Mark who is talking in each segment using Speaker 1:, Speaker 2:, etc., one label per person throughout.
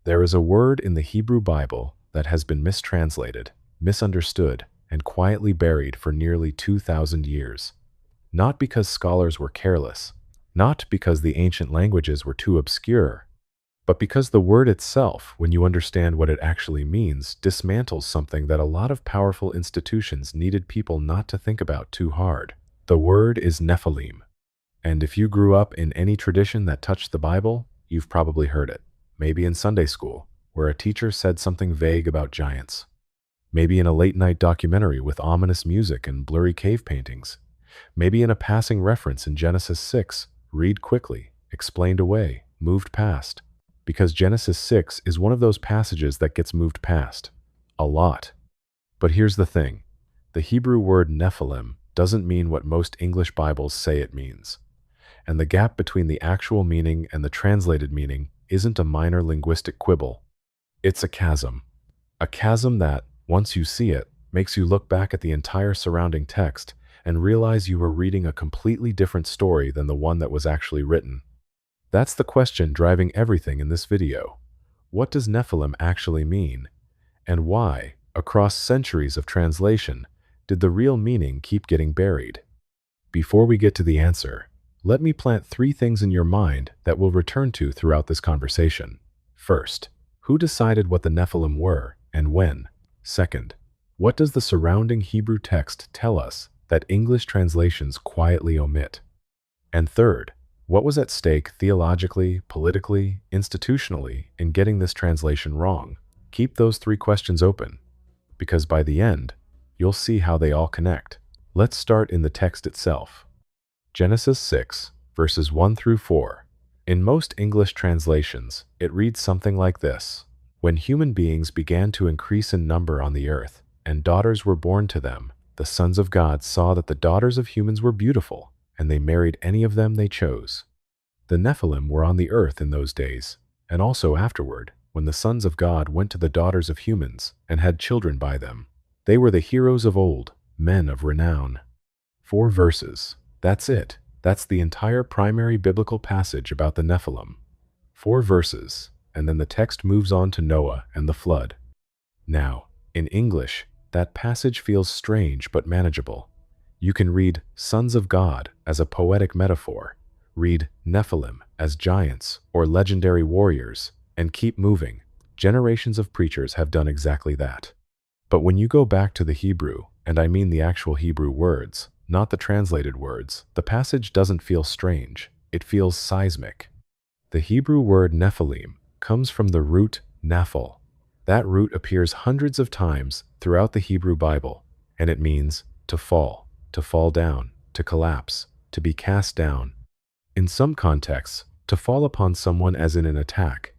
Speaker 1: There is a word in the Hebrew Bible that has been mistranslated, misunderstood, and quietly buried for nearly 2,000 years. Not because scholars were careless, not because the ancient languages were too obscure, but because the word itself, when you understand what it actually means, dismantles something that a lot of powerful institutions needed people not to think about too hard. The word is Nephilim. And if you grew up in any tradition that touched the Bible, you've probably heard it. Maybe in Sunday school, where a teacher said something vague about giants. Maybe in a late-night documentary with ominous music and blurry cave paintings. Maybe in a passing reference in Genesis 6, read quickly, explained away, moved past. Because Genesis 6 is one of those passages that gets moved past. A lot. But here's the thing. The Hebrew word Nephilim doesn't mean what most English Bibles say it means. And the gap between the actual meaning and the translated meaning isn't a minor linguistic quibble. It's a chasm. A chasm that, once you see it, makes you look back at the entire surrounding text and realize you were reading a completely different story than the one that was actually written. That's the question driving everything in this video. What does Nephilim actually mean? And why, across centuries of translation, did the real meaning keep getting buried? Before we get to the answer, let me plant 3 things in your mind that we'll return to throughout this conversation. First, who decided what the Nephilim were and when? Second, what does the surrounding Hebrew text tell us that English translations quietly omit? And third, what was at stake theologically, politically, institutionally in getting this translation wrong? Keep those 3 questions open, because by the end, you'll see how they all connect. Let's start in the text itself. Genesis 6, verses 1 through 4. In most English translations, it reads something like this. When human beings began to increase in number on the earth, and daughters were born to them, the sons of God saw that the daughters of humans were beautiful, and they married any of them they chose. The Nephilim were on the earth in those days, and also afterward, when the sons of God went to the daughters of humans and had children by them. They were the heroes of old, men of renown. 4 verses. That's it. That's the entire primary biblical passage about the Nephilim. 4 verses, and then the text moves on to Noah and the flood. Now, in English, that passage feels strange but manageable. You can read sons of God as a poetic metaphor, read Nephilim as giants or legendary warriors, and keep moving. Generations of preachers have done exactly that. But when you go back to the Hebrew, and I mean the actual Hebrew words, not the translated words, the passage doesn't feel strange. It feels seismic. The Hebrew word Nephilim comes from the root nephil. That root appears hundreds of times throughout the Hebrew Bible, and it means to fall down, to collapse, to be cast down. In some contexts, to fall upon someone as in an attack.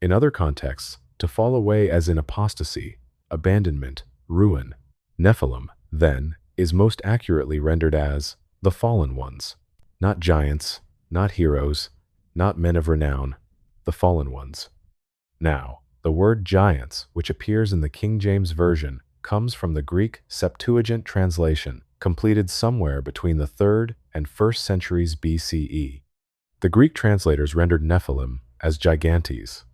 Speaker 1: In other contexts, to fall away as in apostasy, abandonment, ruin. Nephilim, then, is most accurately rendered as the fallen ones. Not giants, not heroes, not men of renown, the fallen ones. Now, the word giants, which appears in the King James Version, comes from the Greek Septuagint translation, completed somewhere between the 3rd and 1st centuries BCE. The Greek translators rendered Nephilim as gigantes.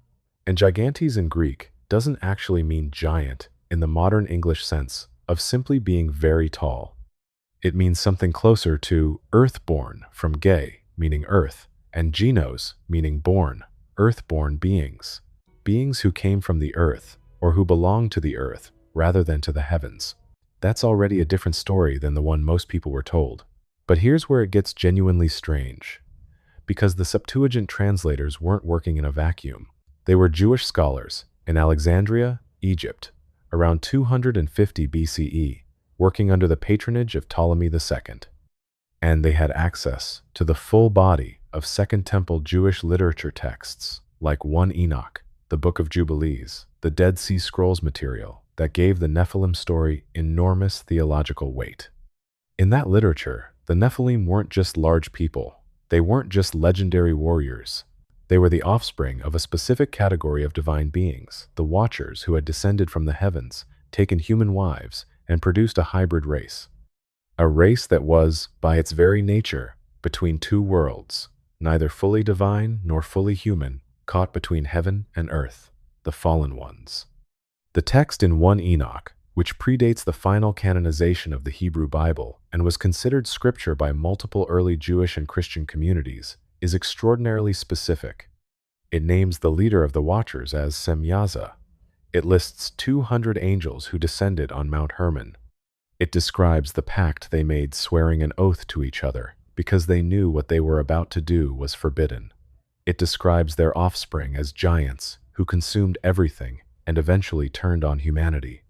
Speaker 1: And gigantes in Greek doesn't actually mean giant in the modern English sense of simply being very tall. It means something closer to earthborn from gay, meaning earth, and genos, meaning born, earthborn beings. Beings who came from the earth, or who belong to the earth, rather than to the heavens. That's already a different story than the one most people were told. But here's where it gets genuinely strange. Because the Septuagint translators weren't working in a vacuum. They were Jewish scholars in Alexandria, Egypt, around 250 BCE, working under the patronage of Ptolemy II. And they had access to the full body of Second Temple Jewish literature texts, like 1 Enoch, the Book of Jubilees, the Dead Sea Scrolls material that gave the Nephilim story enormous theological weight. In that literature, the Nephilim weren't just large people. They weren't just legendary warriors. They were the offspring of a specific category of divine beings, the Watchers who had descended from the heavens, taken human wives, and produced a hybrid race. A race that was, by its very nature, between 2 worlds, neither fully divine nor fully human, caught between heaven and earth. the fallen ones. The text in 1 Enoch, which predates the final canonization of the Hebrew Bible and was considered scripture by multiple early Jewish and Christian communities, is extraordinarily specific. It names the leader of the Watchers as Semyaza. It lists 200 angels who descended on Mount Hermon. It describes the pact they made, swearing an oath to each other because they knew what they were about to do was forbidden. It describes their offspring as giants who consumed everything and eventually turned on humanity.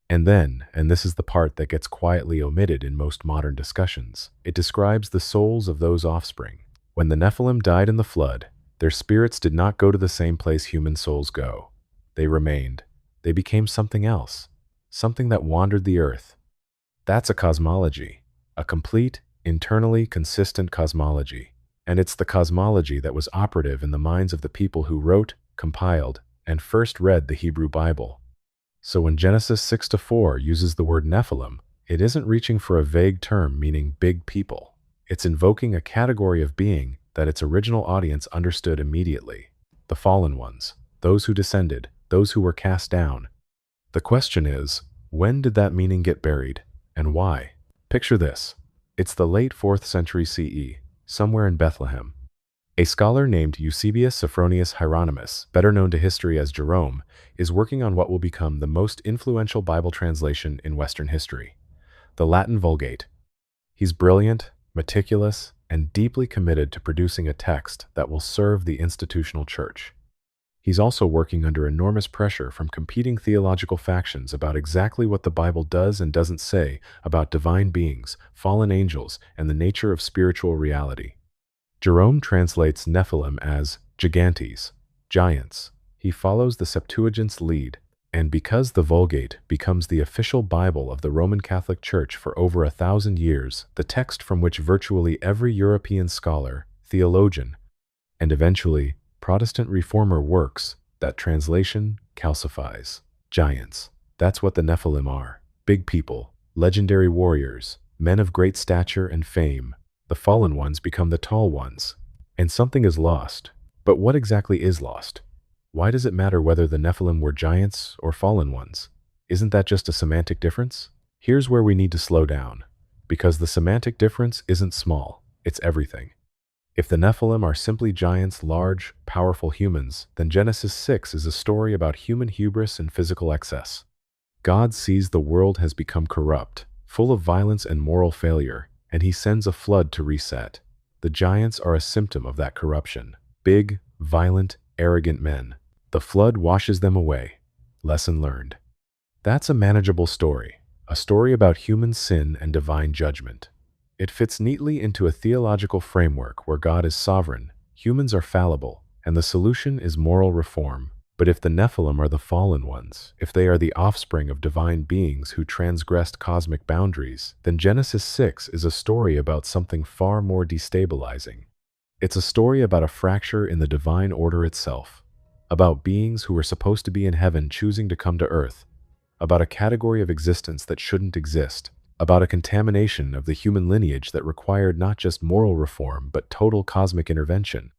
Speaker 1: And then, and this is the part that gets quietly omitted in most modern discussions, it describes the souls of those offspring. When the Nephilim died in the flood, their spirits did not go to the same place human souls go. They remained. They became something else, something that wandered the earth. That's a cosmology, a complete, internally consistent cosmology. And it's the cosmology that was operative in the minds of the people who wrote, compiled, and first read the Hebrew Bible. So when Genesis 6-4 uses the word Nephilim, it isn't reaching for a vague term meaning big people. It's invoking a category of being that its original audience understood immediately. The fallen ones, those who descended, those who were cast down. The question is, when did that meaning get buried, and why? Picture this. It's the late 4th century CE, somewhere in Bethlehem. A scholar named Eusebius Sophronius Hieronymus, better known to history as Jerome, is working on what will become the most influential Bible translation in Western history, the Latin Vulgate. He's brilliant, meticulous, and deeply committed to producing a text that will serve the institutional church. He's also working under enormous pressure from competing theological factions about exactly what the Bible does and doesn't say about divine beings, fallen angels, and the nature of spiritual reality. Jerome translates Nephilim as gigantes, giants. He follows the Septuagint's lead, and because the Vulgate becomes the official Bible of the Roman Catholic Church for over 1,000 years, the text from which virtually every European scholar, theologian, and eventually Protestant reformer works, that translation calcifies. Giants. That's what the Nephilim are. Big people, legendary warriors, men of great stature and fame. The fallen ones become the tall ones. And something is lost. But what exactly is lost? Why does it matter whether the Nephilim were giants or fallen ones? Isn't that just a semantic difference? Here's where we need to slow down. Because the semantic difference isn't small, it's everything. If the Nephilim are simply giants, large, powerful humans, then Genesis 6 is a story about human hubris and physical excess. God sees the world has become corrupt, full of violence and moral failure, and he sends a flood to reset. The giants are a symptom of that corruption. Big, violent, arrogant men. The flood washes them away. Lesson learned. That's a manageable story, a story about human sin and divine judgment. It fits neatly into a theological framework where God is sovereign, humans are fallible, and the solution is moral reform. But if the Nephilim are the fallen ones, if they are the offspring of divine beings who transgressed cosmic boundaries, then Genesis 6 is a story about something far more destabilizing. It's a story about a fracture in the divine order itself, about beings who were supposed to be in heaven choosing to come to earth, about a category of existence that shouldn't exist, about a contamination of the human lineage that required not just moral reform but total cosmic intervention.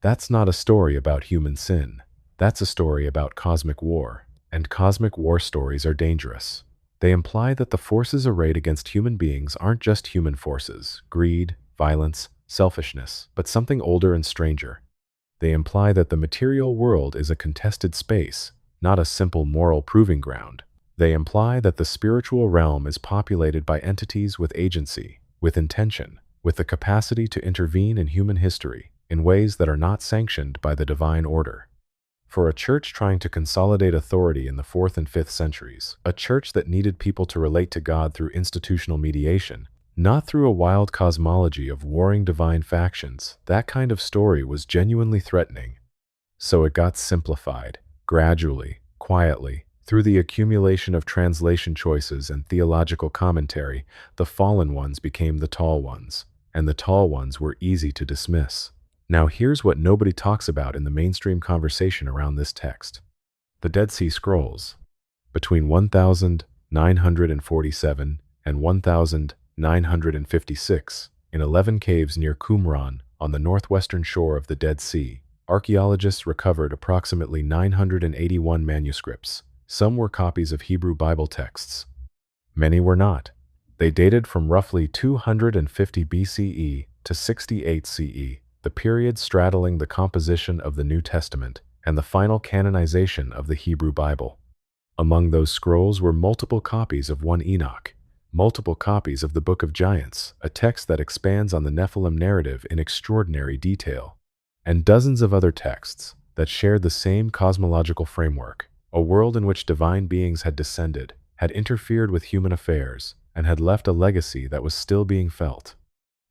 Speaker 1: That's not a story about human sin. That's a story about cosmic war, and cosmic war stories are dangerous. They imply that the forces arrayed against human beings aren't just human forces, greed, violence, selfishness, but something older and stranger. They imply that the material world is a contested space, not a simple moral proving ground. They imply that the spiritual realm is populated by entities with agency, with intention, with the capacity to intervene in human history in ways that are not sanctioned by the divine order. For a church trying to consolidate authority in the 4th and 5th centuries, a church that needed people to relate to God through institutional mediation, not through a wild cosmology of warring divine factions, that kind of story was genuinely threatening. So it got simplified, gradually, quietly, through the accumulation of translation choices and theological commentary. The fallen ones became the tall ones, and the tall ones were easy to dismiss. Now here's what nobody talks about in the mainstream conversation around this text. The Dead Sea Scrolls. Between 1947 and 1956, in 11 caves near Qumran on the northwestern shore of the Dead Sea, Archaeologists recovered approximately 981 manuscripts. Some were copies of Hebrew Bible texts. Many were not. They dated from roughly 250 BCE to 68 CE, the period straddling the composition of the New Testament and the final canonization of the Hebrew Bible. Among those scrolls were multiple copies of 1 Enoch, multiple copies of the Book of Giants, a text that expands on the Nephilim narrative in extraordinary detail, and dozens of other texts that shared the same cosmological framework, a world in which divine beings had descended, had interfered with human affairs, and had left a legacy that was still being felt.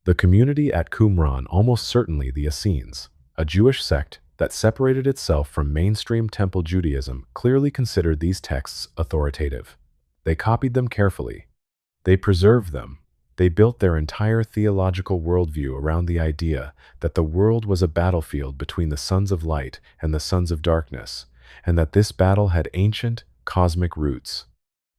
Speaker 1: The community at Qumran, almost certainly the Essenes, a Jewish sect that separated itself from mainstream Temple Judaism, clearly considered these texts authoritative. They copied them carefully. They preserved them. They built their entire theological worldview around the idea that the world was a battlefield between the sons of light and the sons of darkness, and that this battle had ancient, cosmic roots.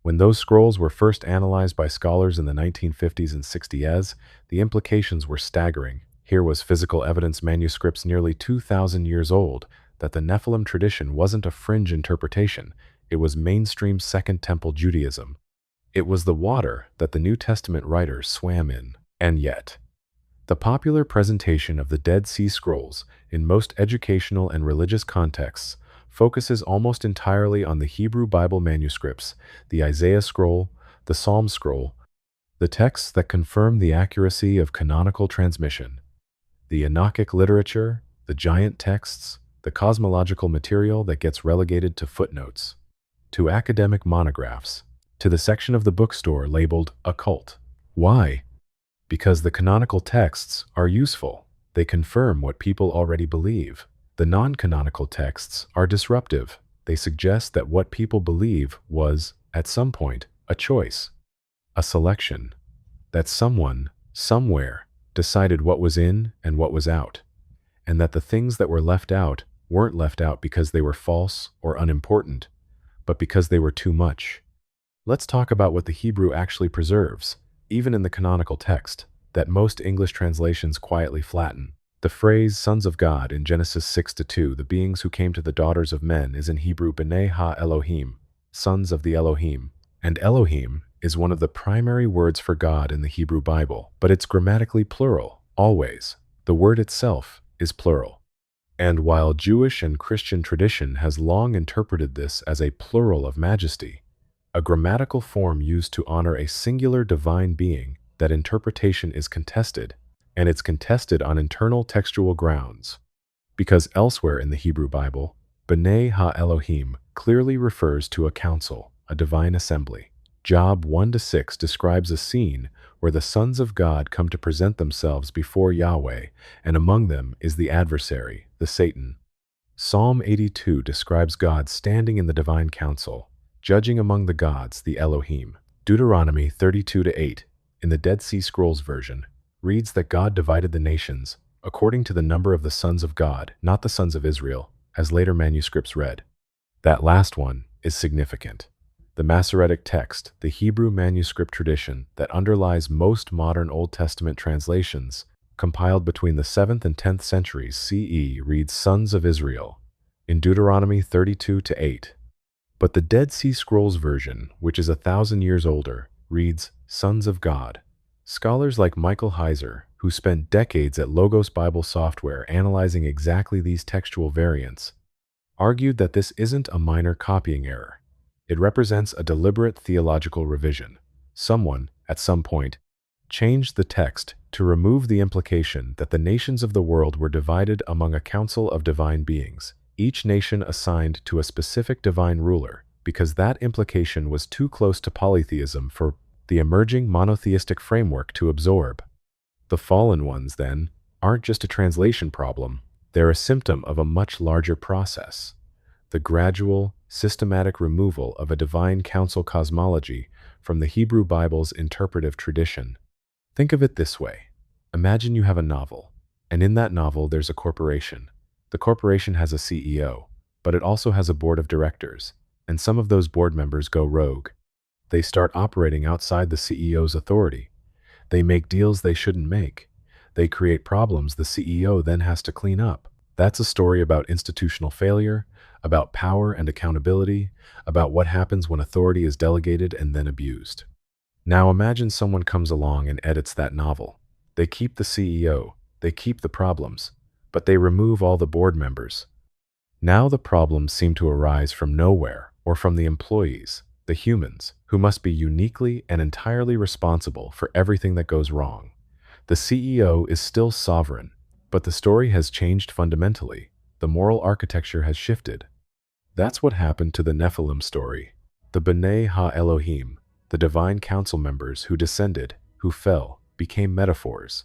Speaker 1: When those scrolls were first analyzed by scholars in the 1950s and 60s, the implications were staggering. Here was physical evidence, manuscripts nearly 2,000 years old, that the Nephilim tradition wasn't a fringe interpretation. It was mainstream Second Temple Judaism. It was the water that the New Testament writers swam in. And yet, the popular presentation of the Dead Sea Scrolls in most educational and religious contexts focuses almost entirely on the Hebrew Bible manuscripts, the Isaiah scroll, the Psalm scroll, the texts that confirm the accuracy of canonical transmission, the Enochic literature, the giant texts, the cosmological material that gets relegated to footnotes, to academic monographs, to the section of the bookstore labeled occult. Why? Because the canonical texts are useful. They confirm what people already believe. The non-canonical texts are disruptive. They suggest that what people believe was, at some point, a choice, a selection, that someone, somewhere, decided what was in and what was out, and that the things that were left out weren't left out because they were false or unimportant, but because they were too much. Let's talk about what the Hebrew actually preserves, even in the canonical text, that most English translations quietly flatten. The phrase sons of God in Genesis 6-2, the beings who came to the daughters of men, is in Hebrew B'nai ha-Elohim, sons of the Elohim. And Elohim is one of the primary words for God in the Hebrew Bible, but it's grammatically plural, always. The word itself is plural. And while Jewish and Christian tradition has long interpreted this as a plural of majesty, a grammatical form used to honor a singular divine being, that interpretation is contested, and it's contested on internal textual grounds. Because elsewhere in the Hebrew Bible, B'nai ha-Elohim clearly refers to a council, a divine assembly. Job 1-6 describes a scene where the sons of God come to present themselves before Yahweh, and among them is the adversary, the Satan. Psalm 82 describes God standing in the divine council, judging among the gods, the Elohim. Deuteronomy 32-8, in the Dead Sea Scrolls version, reads that God divided the nations according to the number of the sons of God, not the sons of Israel, as later manuscripts read. That last one is significant. The Masoretic text, the Hebrew manuscript tradition that underlies most modern Old Testament translations, compiled between the 7th and 10th centuries CE, reads sons of Israel in Deuteronomy 32-8. But the Dead Sea Scrolls version, which is 1,000 years older, reads sons of God. Scholars like Michael Heiser, who spent decades at Logos Bible Software analyzing exactly these textual variants, argued that this isn't a minor copying error. It represents a deliberate theological revision. Someone, at some point, changed the text to remove the implication that the nations of the world were divided among a council of divine beings, each nation assigned to a specific divine ruler, because that implication was too close to polytheism for the emerging monotheistic framework to absorb. The fallen ones, then, aren't just a translation problem. They're a symptom of a much larger process: the gradual, systematic removal of a divine council cosmology from the Hebrew Bible's interpretive tradition. Think of it this way. Imagine you have a novel, and in that novel there's a corporation. The corporation has a CEO, but it also has a board of directors, and some of those board members go rogue. They start operating outside the CEO's authority. They make deals they shouldn't make. They create problems the CEO then has to clean up. That's a story about institutional failure, about power and accountability, about what happens when authority is delegated and then abused. Now imagine someone comes along and edits that novel. They keep the CEO, they keep the problems, but they remove all the board members. Now the problems seem to arise from nowhere or from the employees, the humans, who must be uniquely and entirely responsible for everything that goes wrong. The CEO is still sovereign, but the story has changed fundamentally. The moral architecture has shifted. That's what happened to the Nephilim story. The B'nai Ha-Elohim, the divine council members who descended, who fell, became metaphors.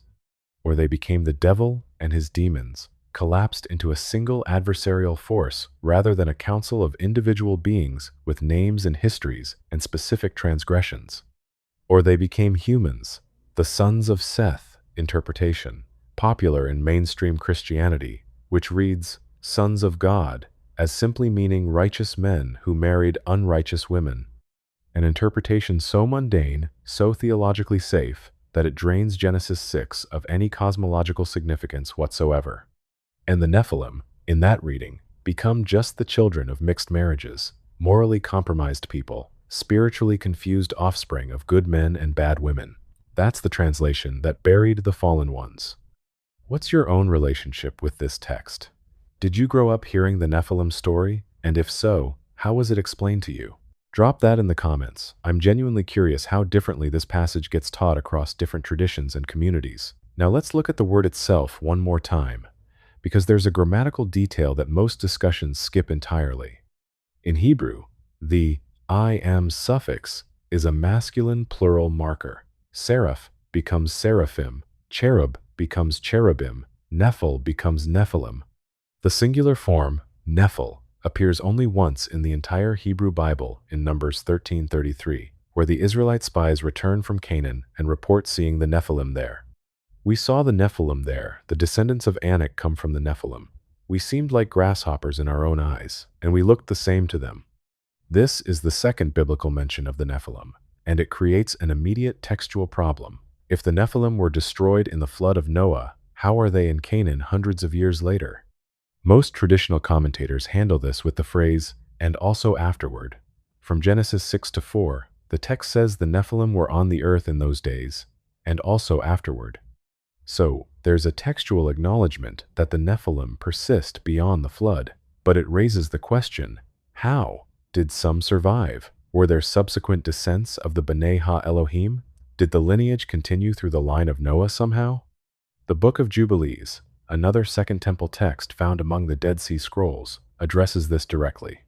Speaker 1: Or they became the devil and his demons, collapsed into a single adversarial force rather than a council of individual beings with names and histories and specific transgressions. Or they became humans, the sons of Seth interpretation, popular in mainstream Christianity, which reads, sons of God, as simply meaning righteous men who married unrighteous women. An interpretation so mundane, so theologically safe, that it drains Genesis 6 of any cosmological significance whatsoever. And the Nephilim, in that reading, become just the children of mixed marriages, morally compromised people, spiritually confused offspring of good men and bad women. That's the translation that buried the fallen ones. What's your own relationship with this text? Did you grow up hearing the Nephilim story? And if so, how was it explained to you? Drop that in the comments. I'm genuinely curious how differently this passage gets taught across different traditions and communities. Now let's look at the word itself one more time, because there's a grammatical detail that most discussions skip entirely. In Hebrew, the I am suffix is a masculine plural marker. Seraph becomes seraphim, cherub becomes cherubim, Nephil becomes Nephilim. The singular form, Nephil, appears only once in the entire Hebrew Bible in Numbers 13:33, where the Israelite spies return from Canaan and report seeing the Nephilim there. We saw the Nephilim there, the descendants of Anak come from the Nephilim. We seemed like grasshoppers in our own eyes, and we looked the same to them. This is the second biblical mention of the Nephilim, and it creates an immediate textual problem. If the Nephilim were destroyed in the flood of Noah, how are they in Canaan hundreds of years later? Most traditional commentators handle this with the phrase, and also afterward. From Genesis 6-4, the text says the Nephilim were on the earth in those days, and also afterward. So, there's a textual acknowledgement that the Nephilim persist beyond the flood, but it raises the question, how? Did some survive? Were there subsequent descents of the B'nai Ha-Elohim? Did the lineage continue through the line of Noah somehow? The Book of Jubilees, another Second Temple text found among the Dead Sea Scrolls, addresses this directly.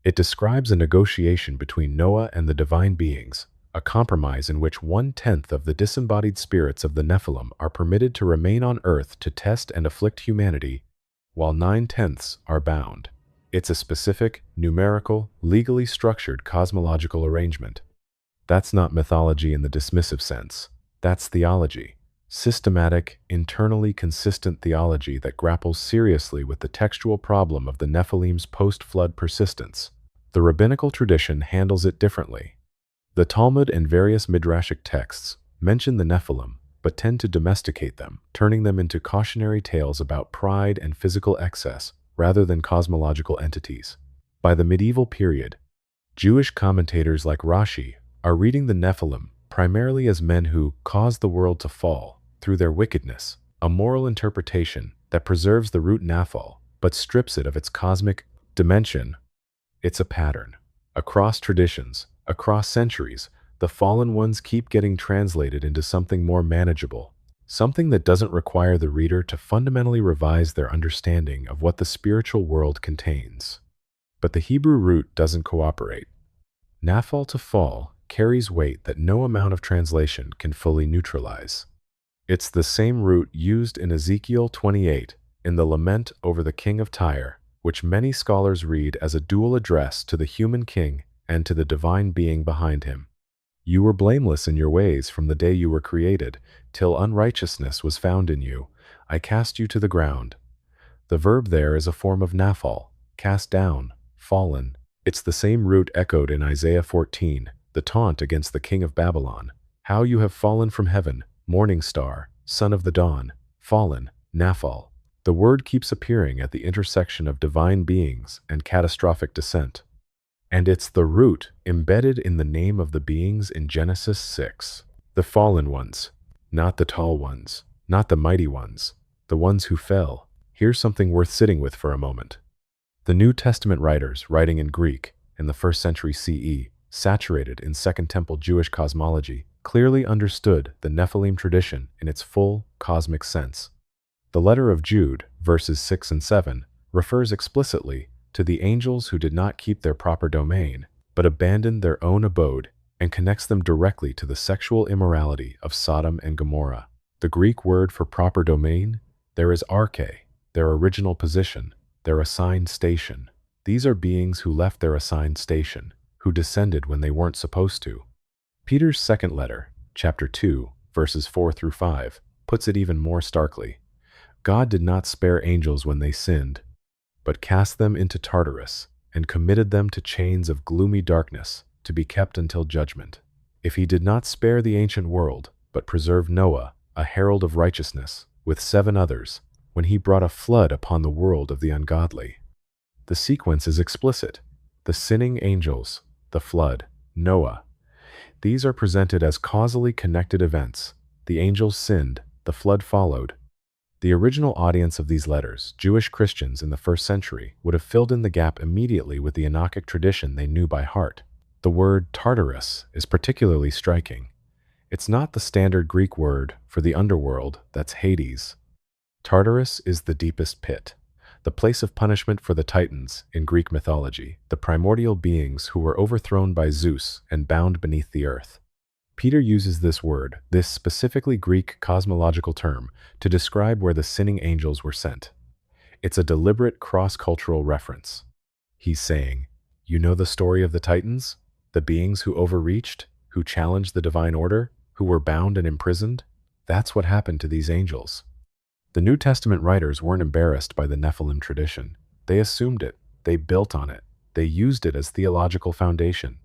Speaker 1: It describes a negotiation between Noah and the divine beings, a compromise in which 1/10 of the disembodied spirits of the Nephilim are permitted to remain on earth to test and afflict humanity, while 9/10 are bound. It's a specific, numerical, legally structured cosmological arrangement. That's not mythology in the dismissive sense. That's theology. Systematic, internally consistent theology that grapples seriously with the textual problem of the Nephilim's post-flood persistence. The rabbinical tradition handles it differently. The Talmud and various midrashic texts mention the Nephilim, but tend to domesticate them, turning them into cautionary tales about pride and physical excess rather than cosmological entities. By the medieval period, Jewish commentators like Rashi are reading the Nephilim primarily as men who caused the world to fall through their wickedness, a moral interpretation that preserves the root naphal, but strips it of its cosmic dimension. It's a pattern. Across traditions, across centuries, the fallen ones keep getting translated into something more manageable, something that doesn't require the reader to fundamentally revise their understanding of what the spiritual world contains. But the Hebrew root doesn't cooperate. Naphal to fall carries weight that no amount of translation can fully neutralize. It's the same root used in Ezekiel 28 in the lament over the king of Tyre, which many scholars read as a dual address to the human king and to the divine being behind him. You were blameless in your ways from the day you were created, till unrighteousness was found in you. I cast you to the ground. The verb there is a form of naphal, cast down, fallen. It's the same root echoed in Isaiah 14, the taunt against the king of Babylon. How you have fallen from heaven, morning star, son of the dawn, fallen, naphal. The word keeps appearing at the intersection of divine beings and catastrophic descent. And it's the root embedded in the name of the beings in Genesis 6. The fallen ones, not the tall ones, not the mighty ones, the ones who fell. Here's something worth sitting with for a moment. The New Testament writers, writing in Greek in the 1st century CE, saturated in Second Temple Jewish cosmology, clearly understood the Nephilim tradition in its full cosmic sense. The letter of Jude, verses 6 and 7, refers explicitly to the angels who did not keep their proper domain, but abandoned their own abode, and connects them directly to the sexual immorality of Sodom and Gomorrah. The Greek word for proper domain, there is arche, their original position, their assigned station. These are beings who left their assigned station, who descended when they weren't supposed to. Peter's second letter, chapter 2, verses 4 through 5, puts it even more starkly. God did not spare angels when they sinned, but cast them into Tartarus, and committed them to chains of gloomy darkness, to be kept until judgment. If he did not spare the ancient world, but preserved Noah, a herald of righteousness, with 7 others, when he brought a flood upon the world of the ungodly. The sequence is explicit. The sinning angels, the flood, Noah. These are presented as causally connected events. The angels sinned, the flood followed. The original audience of these letters, Jewish Christians in the 1st century, would have filled in the gap immediately with the Enochic tradition they knew by heart. The word Tartarus is particularly striking. It's not the standard Greek word for the underworld, that's Hades. Tartarus is the deepest pit, the place of punishment for the Titans in Greek mythology, the primordial beings who were overthrown by Zeus and bound beneath the earth. Peter uses this word, this specifically Greek cosmological term, to describe where the sinning angels were sent. It's a deliberate cross-cultural reference. He's saying, you know the story of the Titans? The beings who overreached, who challenged the divine order, who were bound and imprisoned? That's what happened to these angels. The New Testament writers weren't embarrassed by the Nephilim tradition. They assumed it. They built on it. They used it as theological foundation.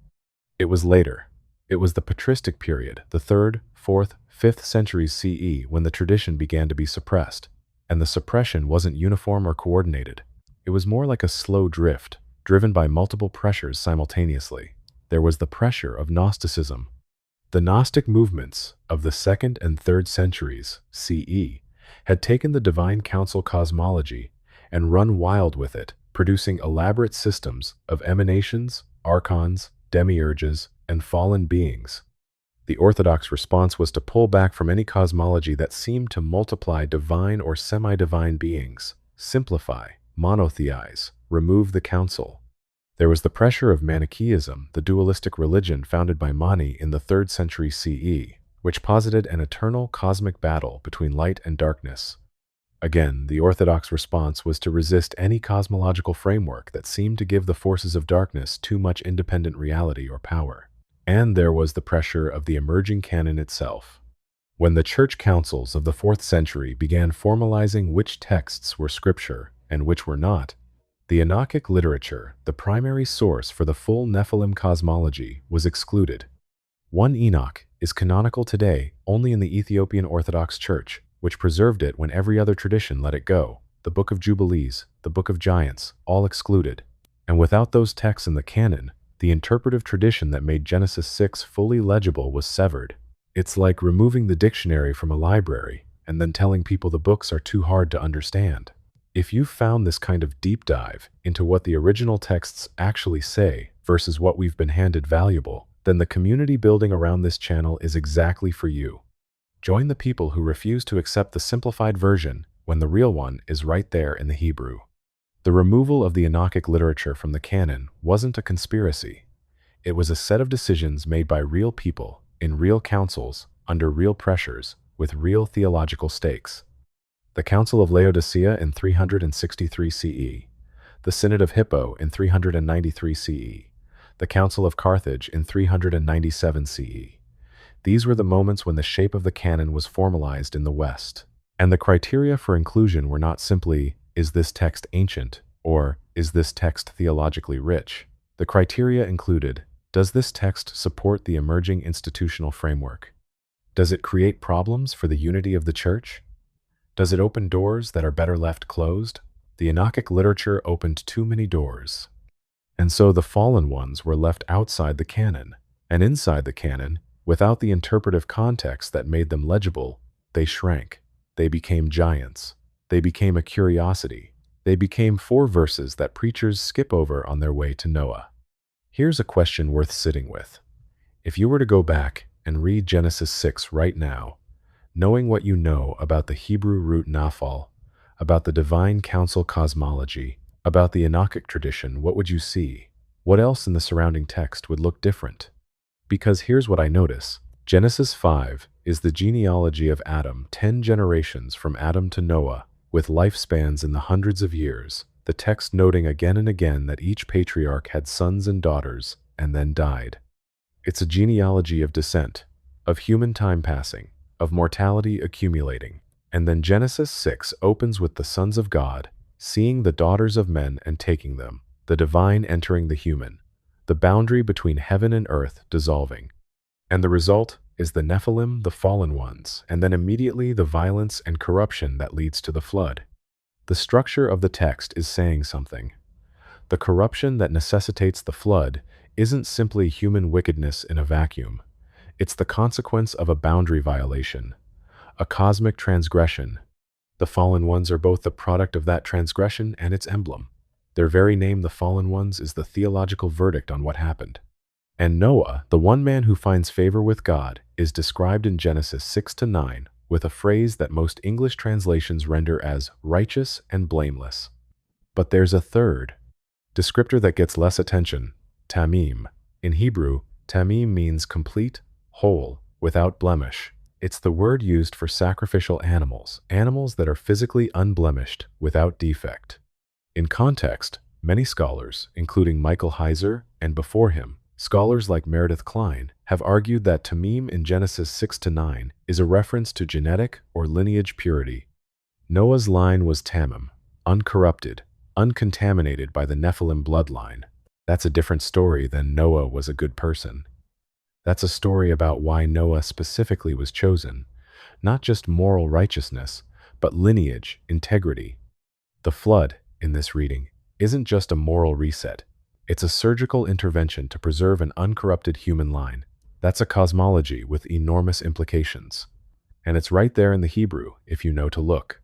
Speaker 1: It was later. It was the patristic period, the 3rd, 4th, 5th centuries CE, when the tradition began to be suppressed. And the suppression wasn't uniform or coordinated. It was more like a slow drift, driven by multiple pressures simultaneously. There was the pressure of Gnosticism. The Gnostic movements of the 2nd and 3rd centuries CE had taken the divine council cosmology and run wild with it, producing elaborate systems of emanations, archons, demiurges, and fallen beings. The Orthodox response was to pull back from any cosmology that seemed to multiply divine or semi-divine beings, simplify, monotheize, remove the council. There was the pressure of Manichaeism, the dualistic religion founded by Mani in the 3rd century CE, which posited an eternal cosmic battle between light and darkness. Again, the Orthodox response was to resist any cosmological framework that seemed to give the forces of darkness too much independent reality or power. And there was the pressure of the emerging canon itself. When the church councils of the 4th century began formalizing which texts were scripture and which were not, the Enochic literature, the primary source for the full Nephilim cosmology, was excluded. 1 Enoch is canonical today only in the Ethiopian Orthodox Church, which preserved it when every other tradition let it go. The Book of Jubilees, the Book of Giants, all excluded. And without those texts in the canon, the interpretive tradition that made Genesis 6 fully legible was severed. It's like removing the dictionary from a library and then telling people the books are too hard to understand. If you've found this kind of deep dive into what the original texts actually say versus what we've been handed valuable, then the community building around this channel is exactly for you. Join the people who refuse to accept the simplified version when the real one is right there in the Hebrew. The removal of the Enochic literature from the canon wasn't a conspiracy. It was a set of decisions made by real people, in real councils, under real pressures, with real theological stakes. The Council of Laodicea in 363 CE, the Synod of Hippo in 393 CE, the Council of Carthage in 397 CE. These were the moments when the shape of the canon was formalized in the West. And the criteria for inclusion were not simply, is this text ancient, or is this text theologically rich? The criteria included, does this text support the emerging institutional framework? Does it create problems for the unity of the Church? Does it open doors that are better left closed? The Enochic literature opened too many doors. And so the fallen ones were left outside the canon. And inside the canon, without the interpretive context that made them legible, they shrank. They became giants. They became a curiosity. They became 4 verses that preachers skip over on their way to Noah. Here's a question worth sitting with. If you were to go back and read Genesis 6 right now, knowing what you know about the Hebrew root Nephal, about the divine council cosmology, about the Enochic tradition, what would you see? What else in the surrounding text would look different? Because here's what I notice. Genesis 5 is the genealogy of Adam, 10 generations from Adam to Noah, with lifespans in the hundreds of years, the text noting again and again that each patriarch had sons and daughters, and then died. It's a genealogy of descent, of human time passing, of mortality accumulating. And then Genesis 6 opens with the sons of God, seeing the daughters of men and taking them, the divine entering the human, the boundary between heaven and earth dissolving. And the result is the Nephilim, the fallen ones, and then immediately the violence and corruption that leads to the flood. The structure of the text is saying something. The corruption that necessitates the flood isn't simply human wickedness in a vacuum. It's the consequence of a boundary violation, a cosmic transgression. The fallen ones are both the product of that transgression and its emblem. Their very name, the fallen ones, is the theological verdict on what happened. And Noah, the one man who finds favor with God, is described in Genesis 6-9 with a phrase that most English translations render as righteous and blameless. But there's a third descriptor that gets less attention, tamim. In Hebrew, tamim means complete, whole, without blemish. It's the word used for sacrificial animals, animals that are physically unblemished, without defect. In context, many scholars, including Michael Heiser and before him, scholars like Meredith Klein, have argued that tamim in Genesis 6-9 is a reference to genetic or lineage purity. Noah's line was tamim, uncorrupted, uncontaminated by the Nephilim bloodline. That's a different story than Noah was a good person. That's a story about why Noah specifically was chosen, not just moral righteousness, but lineage, integrity. The flood, in this reading, isn't just a moral reset. It's a surgical intervention to preserve an uncorrupted human line. That's a cosmology with enormous implications. And it's right there in the Hebrew, if you know to look.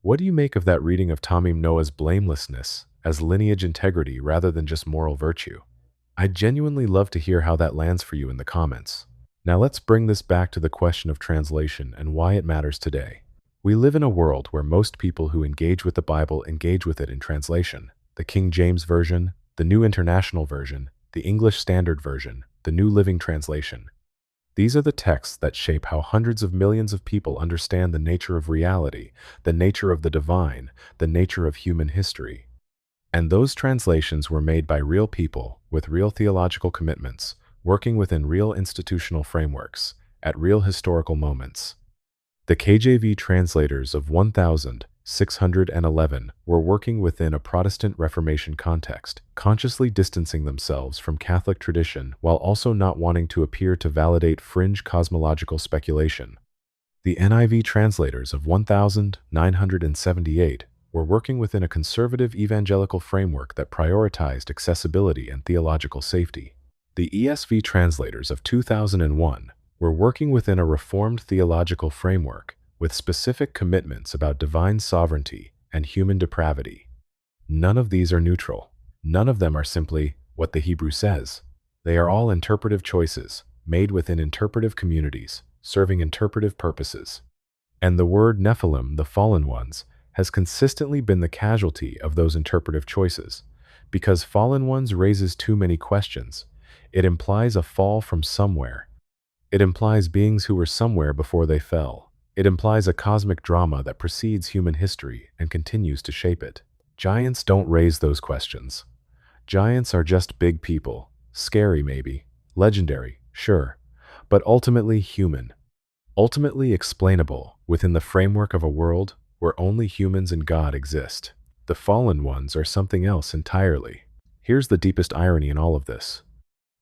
Speaker 1: What do you make of that reading of Tamim Noah's blamelessness as lineage integrity rather than just moral virtue? I'd genuinely love to hear how that lands for you in the comments. Now let's bring this back to the question of translation and why it matters today. We live in a world where most people who engage with the Bible engage with it in translation. The King James Version, the New International Version, the English Standard Version, the New Living Translation. These are the texts that shape how hundreds of millions of people understand the nature of reality, the nature of the divine, the nature of human history. And those translations were made by real people with real theological commitments, working within real institutional frameworks, at real historical moments. The KJV translators of 1611 were working within a Protestant Reformation context, consciously distancing themselves from Catholic tradition while also not wanting to appear to validate fringe cosmological speculation. The NIV translators of 1978 were working within a conservative evangelical framework that prioritized accessibility and theological safety. The ESV translators of 2001 were working within a reformed theological framework with specific commitments about divine sovereignty and human depravity. None of these are neutral. None of them are simply what the Hebrew says. They are all interpretive choices, made within interpretive communities, serving interpretive purposes. And the word Nephilim, the fallen ones, has consistently been the casualty of those interpretive choices. Because fallen ones raises too many questions. It implies a fall from somewhere. It implies beings who were somewhere before they fell. It implies a cosmic drama that precedes human history and continues to shape it. Giants don't raise those questions. Giants are just big people. Scary maybe. Legendary, sure. But ultimately human. Ultimately explainable within the framework of a world where only humans and God exist. The fallen ones are something else entirely. Here's the deepest irony in all of this.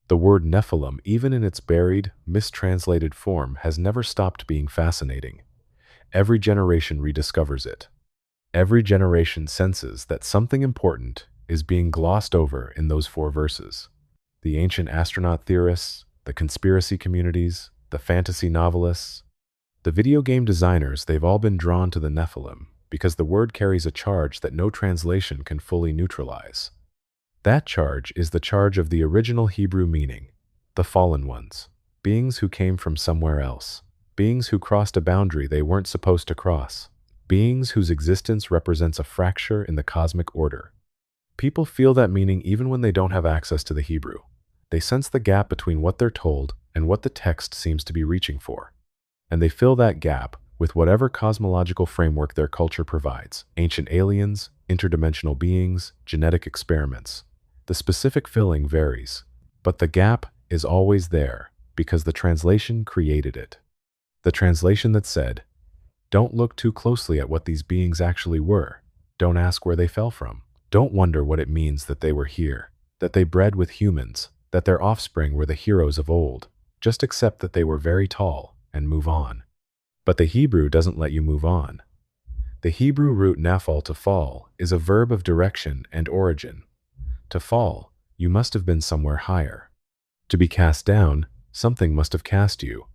Speaker 1: The word Nephilim, even in its buried, mistranslated form, has never stopped being fascinating. Every generation rediscovers it. Every generation senses that something important is being glossed over in those 4 verses. The ancient astronaut theorists, the conspiracy communities, the fantasy novelists, the video game designers, they've all been drawn to the Nephilim because the word carries a charge that no translation can fully neutralize. That charge is the charge of the original Hebrew meaning, the fallen ones, beings who came from somewhere else, beings who crossed a boundary they weren't supposed to cross, beings whose existence represents a fracture in the cosmic order. People feel that meaning even when they don't have access to the Hebrew. They sense the gap between what they're told and what the text seems to be reaching for. And they fill that gap with whatever cosmological framework their culture provides: ancient aliens, interdimensional beings, genetic experiments. The specific filling varies, but the gap is always there because the translation created it. The translation that said, "Don't look too closely at what these beings actually were. Don't ask where they fell from. Don't wonder what it means that they were here, that they bred with humans, that their offspring were the heroes of old. Just accept that they were very tall and move on." But the Hebrew doesn't let you move on. The Hebrew root naphal, to fall, is a verb of direction and origin. To fall, you must have been somewhere higher. To be cast down, something must have cast you.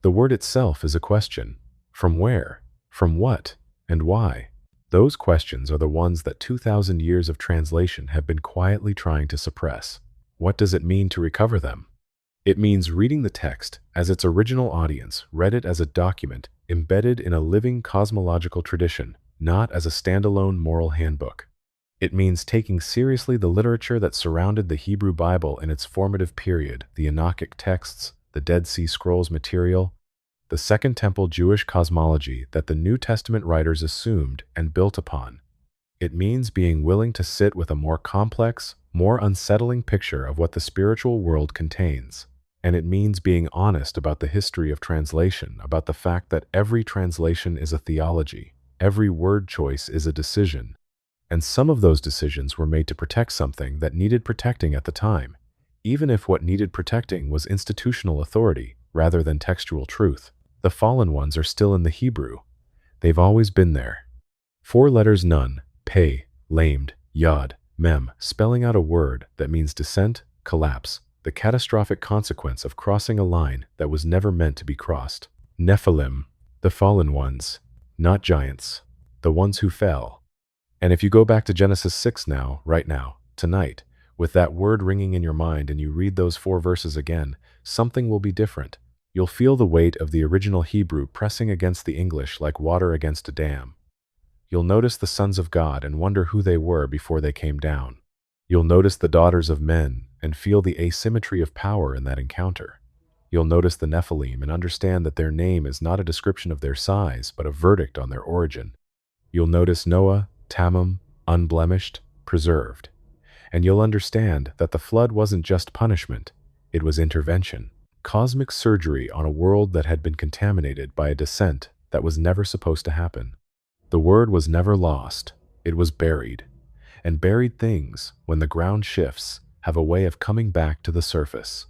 Speaker 1: The word itself is a question. From where? From what? And why? Those questions are the ones that 2,000 years of translation have been quietly trying to suppress. What does it mean to recover them? It means reading the text as its original audience read it, as a document embedded in a living cosmological tradition, not as a standalone moral handbook. It means taking seriously the literature that surrounded the Hebrew Bible in its formative period, the Enochic texts, the Dead Sea Scrolls material, the Second Temple Jewish cosmology that the New Testament writers assumed and built upon. It means being willing to sit with a more complex, more unsettling picture of what the spiritual world contains. And it means being honest about the history of translation, about the fact that every translation is a theology, every word choice is a decision, and some of those decisions were made to protect something that needed protecting at the time, even if what needed protecting was institutional authority rather than textual truth. The fallen ones are still in the Hebrew. They've always been there. 4 letters: nun, pei, lamed, yod, mem, spelling out a word that means descent, collapse, the catastrophic consequence of crossing a line that was never meant to be crossed. Nephilim, the fallen ones, not giants, the ones who fell. And if you go back to Genesis 6 now, right now, tonight, with that word ringing in your mind, and you read those 4 verses again, something will be different. You'll feel the weight of the original Hebrew pressing against the English like water against a dam. You'll notice the sons of God and wonder who they were before they came down. You'll notice the daughters of men and feel the asymmetry of power in that encounter. You'll notice the Nephilim and understand that their name is not a description of their size, but a verdict on their origin. You'll notice Noah, Tamim, unblemished, preserved. And you'll understand that the flood wasn't just punishment, it was intervention. Cosmic surgery on a world that had been contaminated by a descent that was never supposed to happen. The word was never lost, it was buried. And buried things, when the ground shifts, have a way of coming back to the surface.